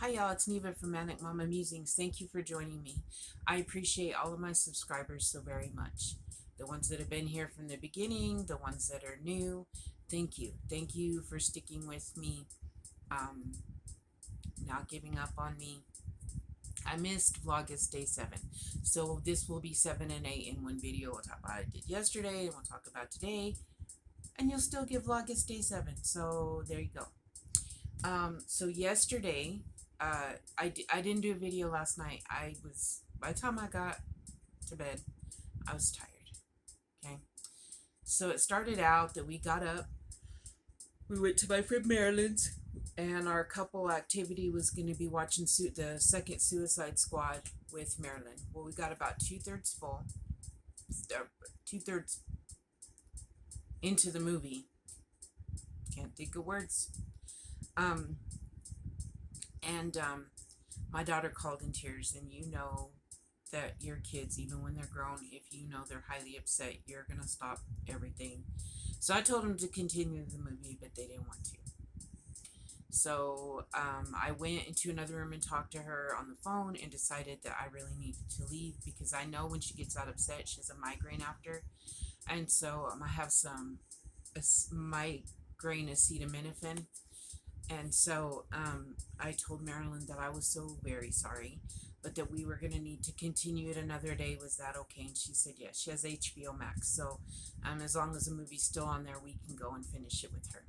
Hi y'all, it's Neva from Manic Mama Musings. Thank you for joining me. I appreciate all of my subscribers so very much. The ones that have been here from the beginning, the ones that are new, thank you. Thank you for sticking with me, um, not giving up on me. I missed Vlogust day 7, so this will be 7 and 8 in one video. We'll talk about what I did yesterday, and we'll talk about today, and you'll still get Vlogust day 7, so there you go. So yesterday, I didn't do a video last night. By the time I got to bed, I was tired. Okay. So it started out that we got up, we went to my friend Marilyn's, and our couple activity was going to be watching the second Suicide Squad with Marilyn. Well, we got about two-thirds full, two-thirds into the movie. Can't think of words. Um, and my daughter called in tears, and you know that your kids, even when they're grown, if you know they're highly upset, you're going to stop everything. So I told them to continue the movie, but they didn't want to. So I went into another room and talked to her on the phone and decided that I really needed to leave because I know when she gets that upset, she has a migraine after. And so I have some migraine acetaminophen. And so I told Marilyn that I was so very sorry, but that we were going to need to continue it another day. Was that okay? And she said yes. She has HBO Max. So as long as the movie's still on there, we can go and finish it with her.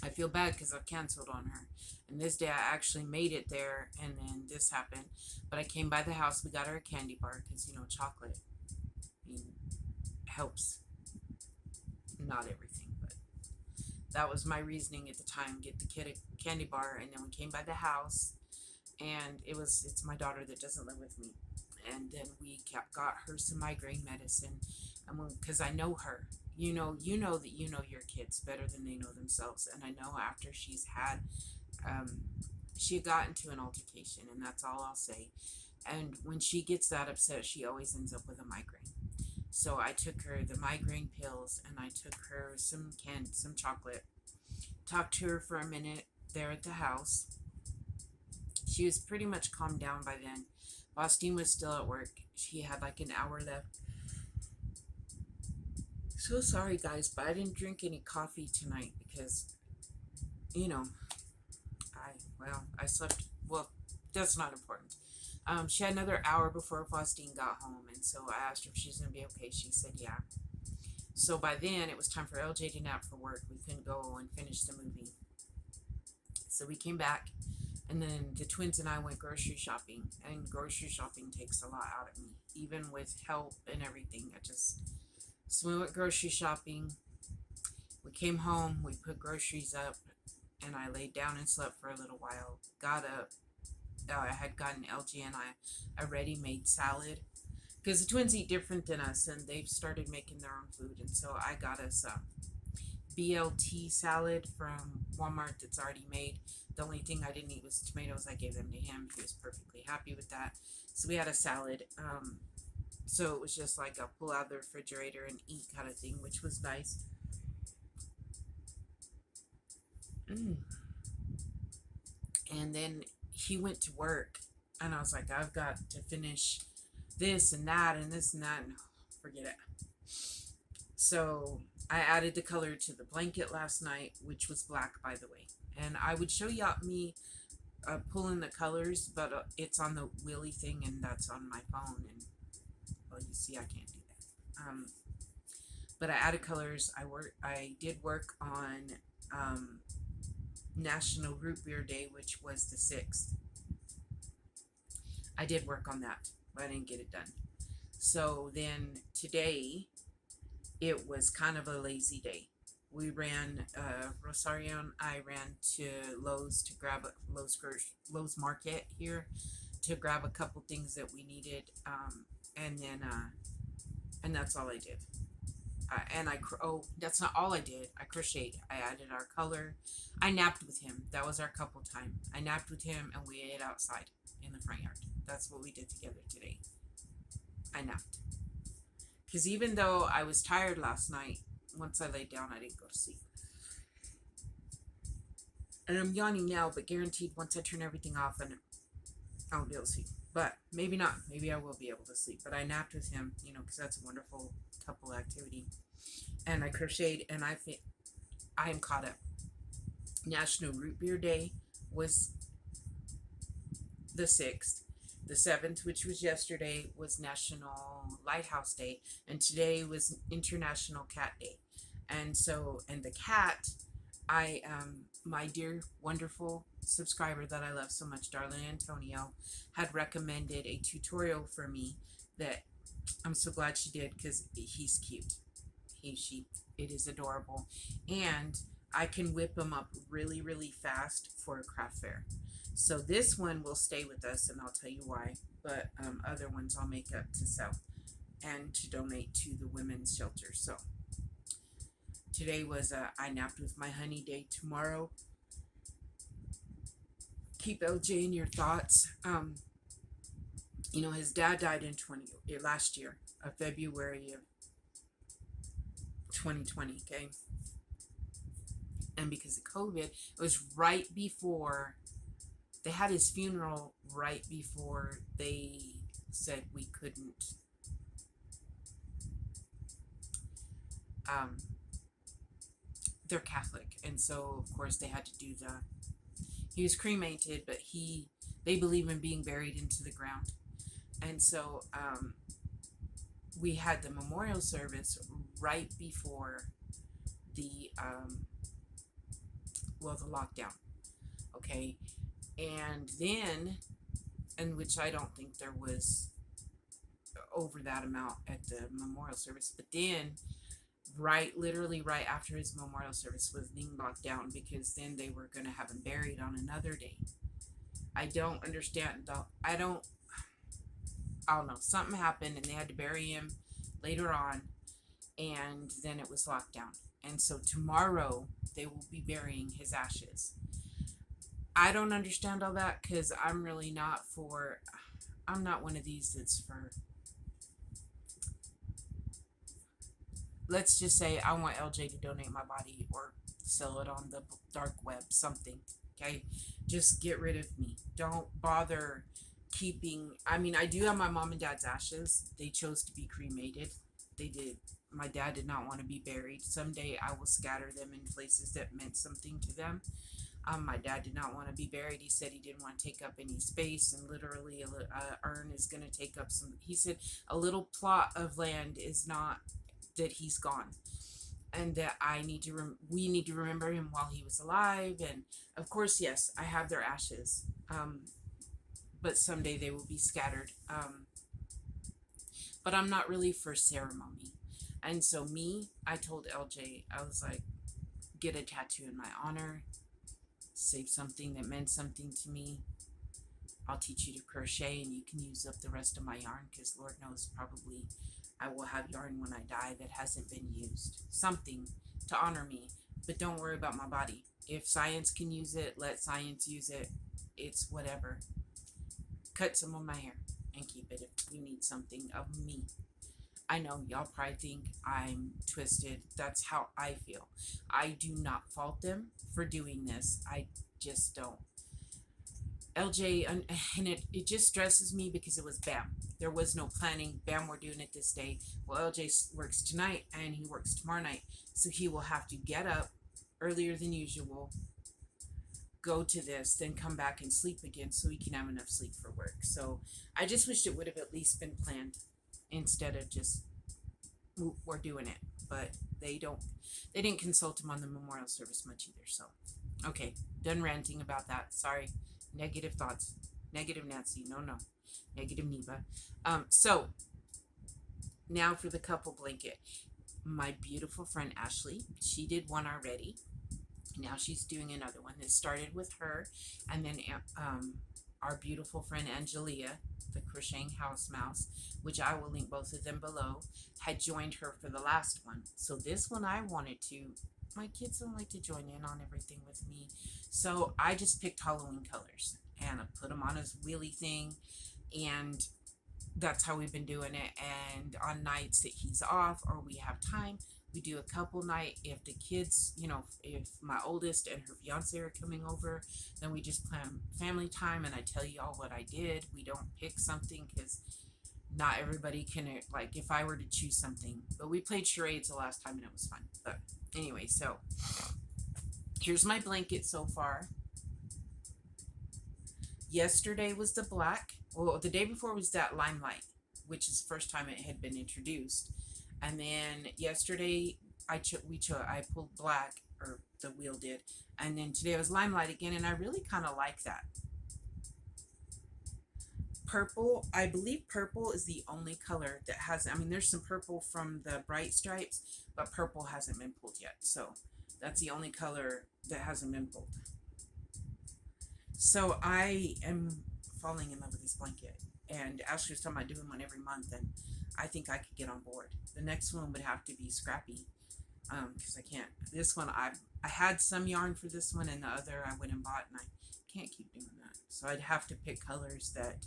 I feel bad because I've canceled on her. And this day I actually made it there, and then this happened. But I came by the house. We got her a candy bar because, chocolate, helps. Not everything, but that was my reasoning at the time. Get the kid a candy bar, and then we came by the house, and it's my daughter that doesn't live with me, and then we got her some migraine medicine, and because I know her, that you know your kids better than they know themselves, and I know after she's had, she had got into an altercation, and that's all I'll say, and when she gets that upset, she always ends up with a migraine. So I took her the migraine pills, and I took her some chocolate. Talked to her for a minute there at the house. She was pretty much calmed down by then. Faustine was still at work. She had like an hour left. So sorry, guys, but I didn't drink any coffee tonight because, I slept. Well, that's not important. She had another hour before Faustine got home, and so I asked her if she's going to be okay. She said, yeah. So by then, it was time for LJ to nap for work. We couldn't go and finish the movie. So we came back, and then the twins and I went grocery shopping, and grocery shopping takes a lot out of me, even with help and everything. So we went grocery shopping. We came home, we put groceries up, and I laid down and slept for a little while. Got up. I had gotten LG and I a ready-made salad because the twins eat different than us, and they've started making their own food. And so I got us a BLT salad from Walmart that's already made. The only thing I didn't eat was tomatoes. I gave them to him. He was perfectly happy with that. So we had a salad. So it was just like a pull out of the refrigerator and eat kind of thing, which was nice. And then he went to work, and I was like, I've got to finish this and that and this and that, and forget it. So I added the color to the blanket last night, which was black, by the way. And I would show you me pulling the colors, but it's on the wheelie thing, and that's on my phone. And well, you see, I can't do that. But I added colors. I did work on National Rootbeer Day, which was the 6th. I did work on that, but I didn't get it done. So then today, it was kind of a lazy day. We ran, Rosario and I ran to Lowe's to grab Lowe's Market here to grab a couple things that we needed, and that's all I did. That's not all I did. I crocheted. I added our color. I napped with him. That was our couple time. I napped with him, and we ate outside in the front yard. That's what we did together today. I napped. Because even though I was tired last night, once I laid down, I didn't go to sleep. And I'm yawning now, but guaranteed once I turn everything off, and I won't be able to sleep. But maybe not. Maybe I will be able to sleep. But I napped with him, because that's a wonderful couple activity. And I crocheted, and I am caught up. National Rootbeer Day was the 6th. The 7th, which was yesterday, was National Lighthouse Day. And today was International Cat Day. And the cat, my dear, wonderful subscriber that I love so much, Darlene Antonio, had recommended a tutorial for me that I'm so glad she did, because he's cute. It is adorable. And I can whip him up really, really fast for a craft fair. So this one will stay with us, and I'll tell you why. But other ones I'll make up to sell and to donate to the women's shelter. So today was I napped with my honey day. Tomorrow, keep LJ in your thoughts. His dad died in last year, February of 2020. Okay, and because of COVID, it was right before they had his funeral. Right before they said we couldn't. They're Catholic, and so of course they had to do the. He was cremated, but they believe in being buried into the ground, and so we had the memorial service right before the the lockdown. Okay, and then, which I don't think there was over that amount at the memorial service, but then literally right after his memorial service was being locked down, because then they were going to have him buried on another day. I don't understand though. I don't know. Something happened and they had to bury him later on, and then it was locked down. And so tomorrow they will be burying his ashes. I don't understand all that, because I'm really not I'm not one of these that's for, let's just say I want LJ to donate my body or sell it on the dark web, something. Okay, just get rid of me. Don't bother keeping. I mean, I do have my mom and dad's ashes. They chose to be cremated. They did. My dad did not want to be buried. Someday I will scatter them in places that meant something to them. My dad did not want to be buried. He said he didn't want to take up any space, and literally a urn is going to take up some. He said a little plot of land is not that he's gone, and that we need to remember him while he was alive. And of course, yes, I have their ashes, but someday they will be scattered. But I'm not really for ceremony, and so I told LJ, I was like, get a tattoo in my honor. Save something that meant something to me. I'll teach you to crochet, and you can use up the rest of my yarn, because Lord knows probably I will have yarn when I die that hasn't been used. Something to honor me, but don't worry about my body. If science can use it, let science use it. It's whatever. Cut some of my hair and keep it if you need something of me. I know y'all probably think I'm twisted. That's how I feel. I do not fault them for doing this. I just don't. LJ, and it just stresses me, because it was bam. There was no planning. Bam, we're doing it this day. Well, LJ works tonight and he works tomorrow night. So he will have to get up earlier than usual, go to this, then come back and sleep again so he can have enough sleep for work. So I just wish it would have at least been planned, instead of just, we're doing it. But they didn't consult him on the memorial service much either. So, okay, done ranting about that. Sorry. Negative thoughts. Negative Nancy. No. Negative Neva. So, now for the couple blanket. My beautiful friend Ashley, she did one already. Now she's doing another one. It started with her, and then our beautiful friend Angelia, the Crocheting House Mouse, which I will link both of them below, had joined her for the last one. So this one I wanted to. My kids don't like to join in on everything with me, so I just picked Halloween colors and I put them on his wheelie thing, and that's how we've been doing it. And on nights that he's off or we have time, We do a couple night. If the kids, you know, if my oldest and her fiance are coming over, then we just plan family time and I tell you all what I did. We don't pick something because not everybody can, like, if I were to choose something. But we played charades the last time and it was fun. But anyway, so here's my blanket so far. Yesterday was the black. Well, the day before was that limelight, which is the first time it had been introduced. And then yesterday I pulled black, or the wheel did. And then today was limelight again, and I really kind of like that. Purple, I believe purple is the only color that has, I mean, there's some purple from the bright stripes, but purple hasn't been pulled yet. So that's the only color that hasn't been pulled. So I am falling in love with this blanket. And Ashley was talking about doing one every month, and I think I could get on board. The next one would have to be scrappy, because I can't. This one, I had some yarn for this one, and the other I went and bought, and I can't keep doing that. So I'd have to pick colors that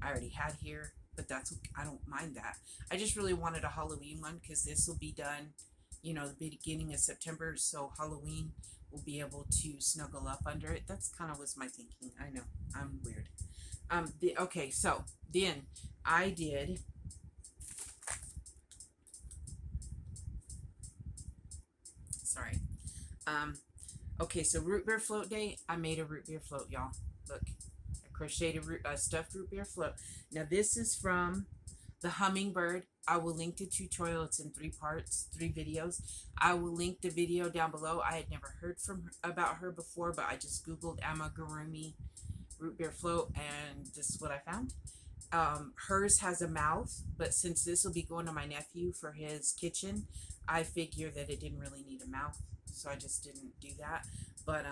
I already had here, but that's, I don't mind that. I just really wanted a Halloween one because this will be done, you know, the beginning of September, so Halloween will be able to snuggle up under it. That's kind of was my thinking. I know, I'm weird. Okay, so then I did okay, so root beer float day. I made a root beer float, y'all. Look, I crocheted stuffed root beer float. Now this is from the Hummingbird. I will link the tutorial. It's in 3 parts, 3 videos. I will link the video down below. I had never heard from her, about her before, but I just Googled amigurumi root beer float, and this is what I found. Hers has a mouth, but since this will be going to my nephew for his kitchen, I figure that it didn't really need a mouth, so I just didn't do that. But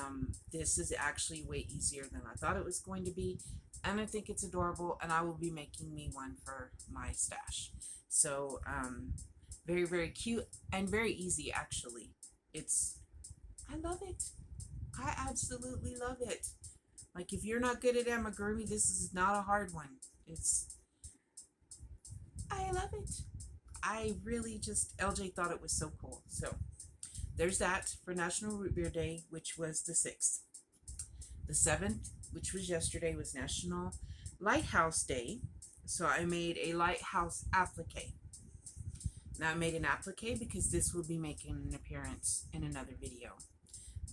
this is actually way easier than I thought it was going to be, and I think it's adorable, and I will be making me one for my stash. So very, very cute and very easy, actually. I love it. I absolutely love it. Like, if you're not good at amigurumi, this is not a hard one. I love it. I really just, LJ thought it was so cool. So there's that for National Root Beer Day, which was the 6th. The 7th, which was yesterday, was National Lighthouse Day. So I made a lighthouse applique. Now I made an applique because this will be making an appearance in another video.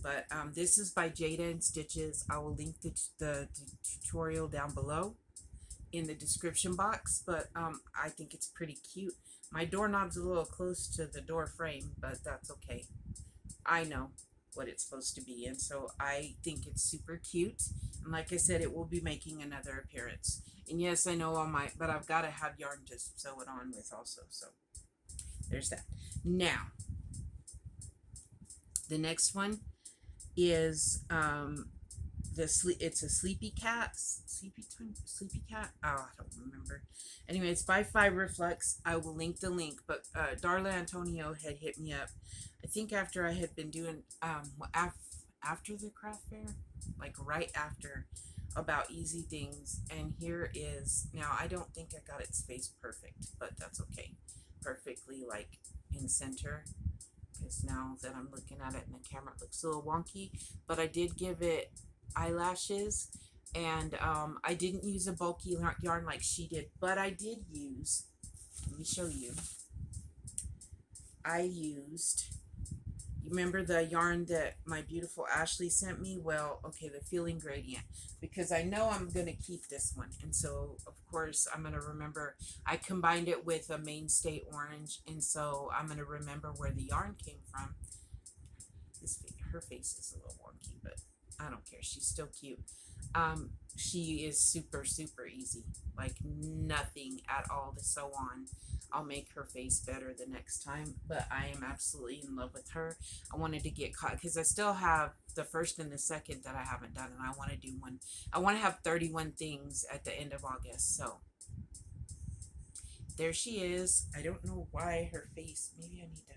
But this is by Jada and Stitches. I will link the tutorial down below in the description box. But I think it's pretty cute. My doorknob's a little close to the door frame, but that's okay. I know what it's supposed to be, and so I think it's super cute. And like I said, it will be making another appearance. And yes, I know but I've got to have yarn to sew it on with also. So there's that. Now, the next one is it's a sleepy cat. Sleepy cat. Oh, I don't remember. Anyway, it's by Fiber Flux. I will link the link. But Darla Antonio had hit me up, I think after I had been doing after the craft fair, like right after, about easy things. And here is, now I don't think I got its face perfect, but that's okay. Perfectly like in center, because now that I'm looking at it in the camera, it looks a little wonky. But I did give it eyelashes, and I didn't use a bulky yarn like she did, but I did use, let me show you, I used, you remember the yarn that my beautiful Ashley sent me? Well, okay, the Feeling Gradient, because I know I'm going to keep this one. And so, of course, I'm going to remember, I combined it with a Mainstay Orange, and so I'm going to remember where the yarn came from. Her face is a little wonky, but I don't care. She's still cute. She is super, super easy. Like, nothing at all to sew on. I'll make her face better the next time, but I am absolutely in love with her. I wanted to get caught because I still have the first and the second that I haven't done, and I want to do one. I want to have 31 things at the end of August. So there she is. I don't know why her face, maybe I need to,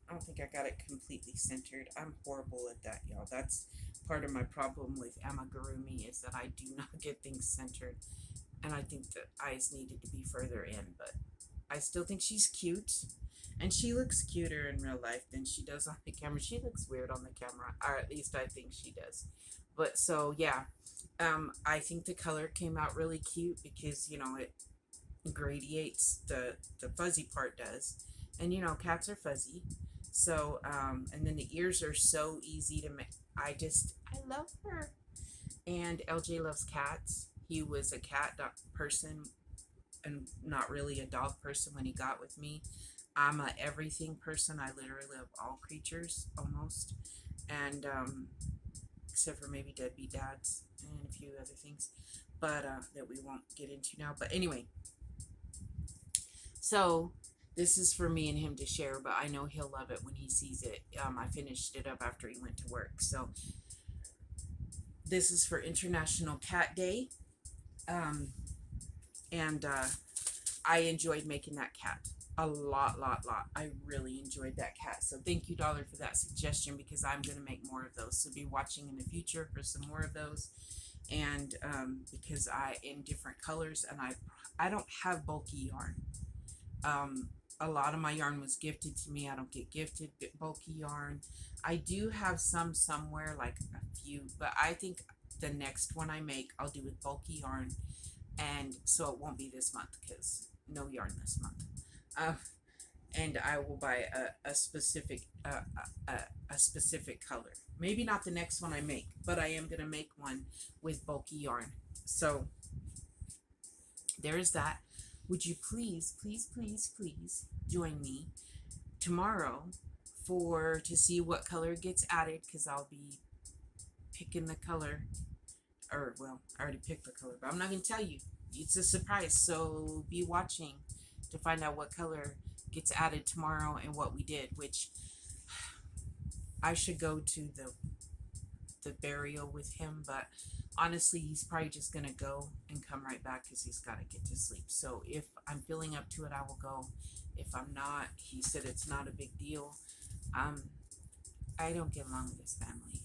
I don't think I got it completely centered. I'm horrible at that, y'all. That's part of my problem with amigurumi, is that I do not get things centered, and I think the eyes needed to be further in, but I still think she's cute. And she looks cuter in real life than she does on the camera. She looks weird on the camera, or at least I think she does. But so yeah, I think the color came out really cute because it gradiates the fuzzy part does, and cats are fuzzy. So and then the ears are so easy to make. I love her. And LJ loves cats. He was a cat person and not really a dog person when he got with me. I'm a everything person. I literally love all creatures almost, and except for maybe deadbeat dads and a few other things, but that we won't get into now. But anyway, so this is for me and him to share, but I know he'll love it when he sees it. I finished it up after he went to work. So this is for International Cat Day. And I enjoyed making that cat a lot. I really enjoyed that cat. So thank you, Dollar, for that suggestion, because I'm going to make more of those. So be watching in the future for some more of those. And because in different colors, and I don't have bulky yarn. A lot of my yarn was gifted to me. I don't get gifted bulky yarn. I do have some somewhere, like a few, but I think the next one I make, I'll do with bulky yarn. And so it won't be this month because no yarn this month. And I will buy a specific color. Maybe not the next one I make, but I am gonna make one with bulky yarn. So there's that. Would you please join me tomorrow to see what color gets added, because I'll be picking the color. Or, well, I already picked the color, but I'm not going to tell you. It's a surprise, so be watching to find out what color gets added tomorrow and what we did, which I should go to the burial with him, but honestly, he's probably just going to go and come right back because he's got to get to sleep. So if I'm feeling up to it, I will go. If I'm not, he said it's not a big deal. I don't get along with his family.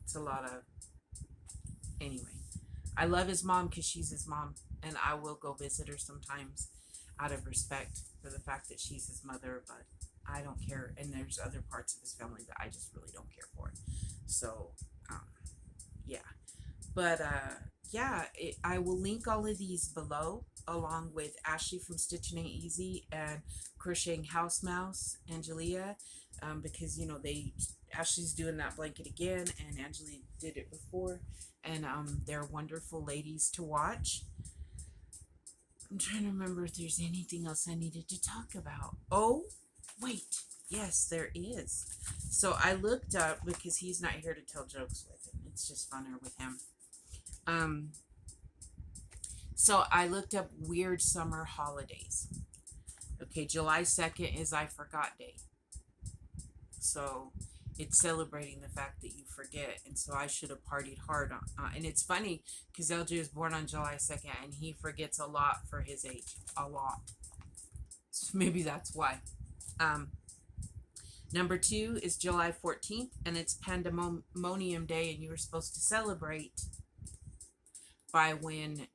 It's a lot of... Anyway, I love his mom because she's his mom, and I will go visit her sometimes out of respect for the fact that she's his mother, but I don't care. And there's other parts of his family that I just really don't care for. So, yeah. But, yeah, I will link all of these below, along with Ashley from Stitchin Ain't Easy and Crocheting House Mouse, Angelia, because, Ashley's doing that blanket again, and Angelia did it before. And they're wonderful ladies to watch. I'm trying to remember if there's anything else I needed to talk about. Oh, wait. Yes, there is. So I looked up, because he's not here to tell jokes with him. It's just funner with him. So I looked up weird summer holidays. Okay, July 2nd is I Forgot Day. So it's celebrating the fact that you forget, and so I should have partied hard on. And it's funny because LJ was born on July 2nd, and he forgets a lot for his age, a lot. So maybe that's why. Number 2 is July 14th, and it's Pandemonium Day, and you were supposed to celebrate by when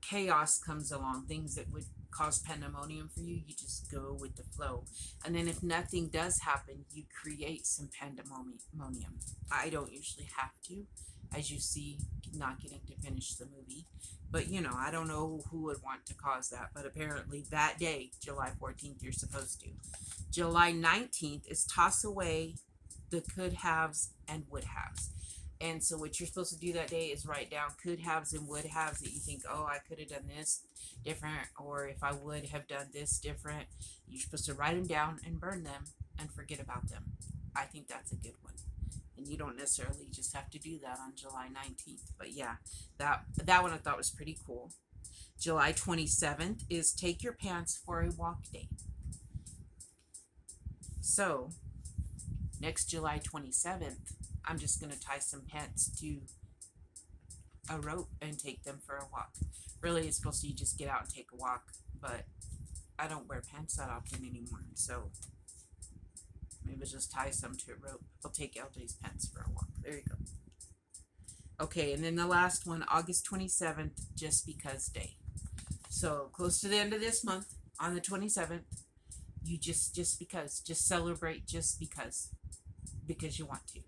chaos comes along, things that would cause pandemonium for you. You just go with the flow, and then if nothing does happen, you create some pandemonium. I don't usually have to, as you see, not getting to finish the movie, but I don't know who would want to cause that, but apparently that day, July 14th, you're supposed to. July 19th is toss away the could haves and would haves. And so what you're supposed to do that day is write down could haves and would haves that you think, oh, I could have done this different, or if I would have done this different. You're supposed to write them down and burn them and forget about them. I think that's a good one. And you don't necessarily just have to do that on July 19th. But yeah, that one I thought was pretty cool. July 27th is Take Your Pants for a Walk Day. So next July 27th, I'm just going to tie some pants to a rope and take them for a walk. Really, it's supposed to you just get out and take a walk, but I don't wear pants that often anymore, so maybe I'll just tie some to a rope. I'll take LJ's pants for a walk. There you go. Okay, and then the last one, August 27th, Just Because Day. So close to the end of this month, On the 27th, you just because, just celebrate just because you want to.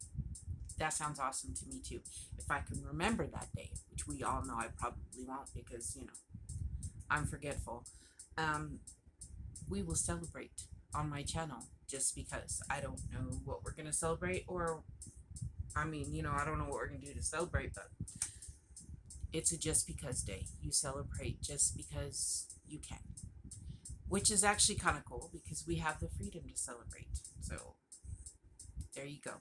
That sounds awesome to me too. If I can remember that day, which we all know I probably won't because, you know, I'm forgetful. We will celebrate on my channel just because. I don't know what we're going to celebrate, or, I mean, you know, I don't know what we're going to do to celebrate, but it's a just because day. You celebrate just because you can, which is actually kind of cool because we have the freedom to celebrate. So there you go.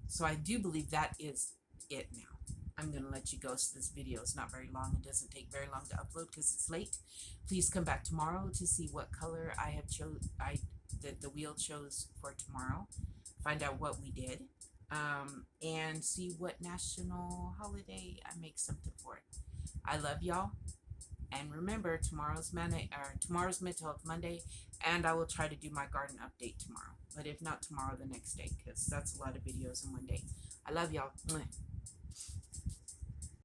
So I do believe that is it now. I'm going to let you go. So this video is not very long. It doesn't take very long to upload because it's late. Please come back tomorrow to see what color I have the wheel chose for tomorrow. Find out what we did. And see what national holiday I make something for it. I love y'all. And remember, tomorrow's Mental Health Monday, and I will try to do my garden update tomorrow. But if not tomorrow, the next day, because that's a lot of videos in one day. I love y'all.